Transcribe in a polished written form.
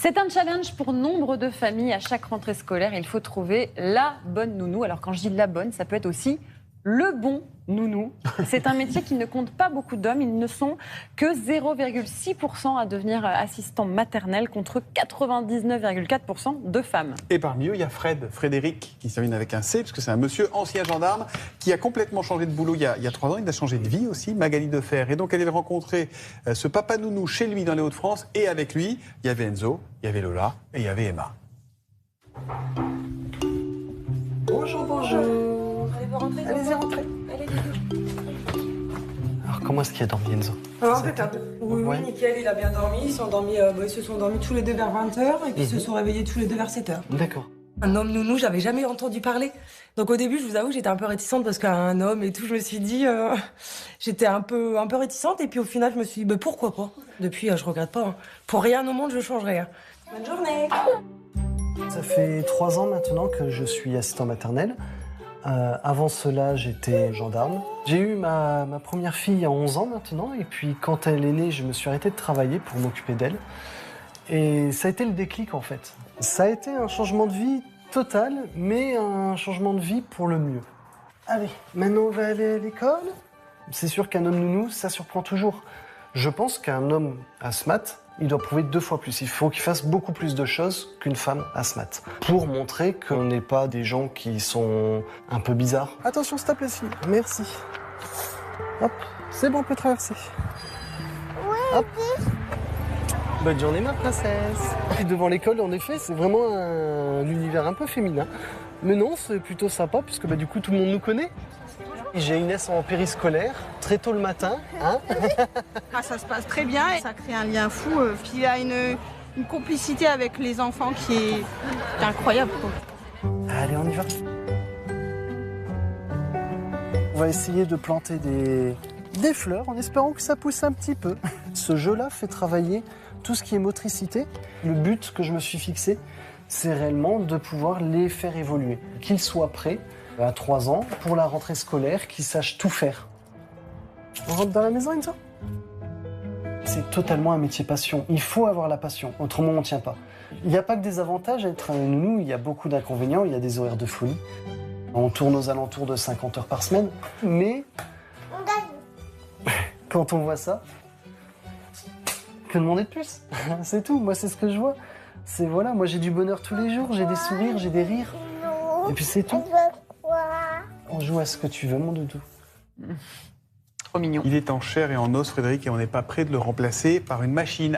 C'est un challenge pour nombre de familles. À chaque rentrée scolaire, il faut trouver la bonne nounou. Alors quand je dis la bonne, ça peut être aussi le bon nounou. C'est un métier qui ne compte pas beaucoup d'hommes. Ils ne sont que 0,6% à devenir assistant maternel contre 99,4% de femmes. Et parmi eux, il y a Frédéric, qui se termine avec un C, parce que c'est un monsieur ancien gendarme qui a complètement changé de boulot il y a 3 ans. Il a changé de vie aussi, Magali Defer. Et donc elle est rencontrer ce papa nounou chez lui dans les Hauts-de-France. Et avec lui, il y avait Enzo, il y avait Lola et il y avait Emma. Bonjour, bonjour. Allez-y, rentrez. Alors, comment est-ce qu'il a dormi, Enzo? Impeccable. Oui, Ouais. nickel, il a bien dormi. Ils se sont endormis tous les deux vers 20h et puis ils se sont réveillés tous les deux vers 7h. D'accord. Un homme nounou, j'avais jamais entendu parler. Donc au début, je vous avoue, j'étais un peu réticente parce qu'un homme et tout, je me suis dit, j'étais un peu réticente. Et puis au final, je me suis dit, pourquoi pas? Depuis, je regrette pas. Hein. Pour rien au monde, je changerai. Hein. Bonne journée. Ça fait 3 ans maintenant que je suis assistant maternel. Avant cela, j'étais gendarme. J'ai eu ma première fille à 11 ans maintenant. Et puis quand elle est née, je me suis arrêté de travailler pour m'occuper d'elle. Et ça a été le déclic en fait. Ça a été un changement de vie total, mais un changement de vie pour le mieux. Allez, maintenant on va aller à l'école. C'est sûr qu'un homme nounou, ça surprend toujours. Je pense qu'un homme asthmate, il doit prouver 2 fois plus. Il faut qu'il fasse beaucoup plus de choses qu'une femme asthmate. Pour montrer qu'on n'est pas des gens qui sont un peu bizarres. Attention, s'il te plaît, fille. Merci. Hop, c'est bon, on peut traverser. Hop. Bonne journée, ma princesse. Et devant l'école, en effet, c'est vraiment un univers un peu féminin. Mais non, c'est plutôt sympa, puisque du coup, tout le monde nous connaît. J'ai Inès en périscolaire, très tôt le matin. Hein. Ça se passe très bien et ça crée un lien fou. Puis il y a une complicité avec les enfants qui est incroyable. Allez, on y va. On va essayer de planter des fleurs en espérant que ça pousse un petit peu. Ce jeu-là fait travailler tout ce qui est motricité. Le but que je me suis fixé, c'est réellement de pouvoir les faire évoluer. Qu'ils soient prêts à 3 ans pour la rentrée scolaire, qu'ils sachent tout faire. On rentre dans la maison, Enzo ? C'est totalement un métier passion. Il faut avoir la passion, autrement on ne tient pas. Il n'y a pas que des avantages à être un nounou, il y a beaucoup d'inconvénients, il y a des horaires de folie. On tourne aux alentours de 50 heures par semaine, mais quand on voit ça, que demander de plus? C'est tout, moi c'est ce que je vois. C'est voilà, moi j'ai du bonheur tous les jours, j'ai des sourires, j'ai des rires. Et puis c'est tout. On joue à ce que tu veux, mon doudou. Trop mignon. Il est en chair et en os, Frédéric, et on n'est pas prêt de le remplacer par une machine.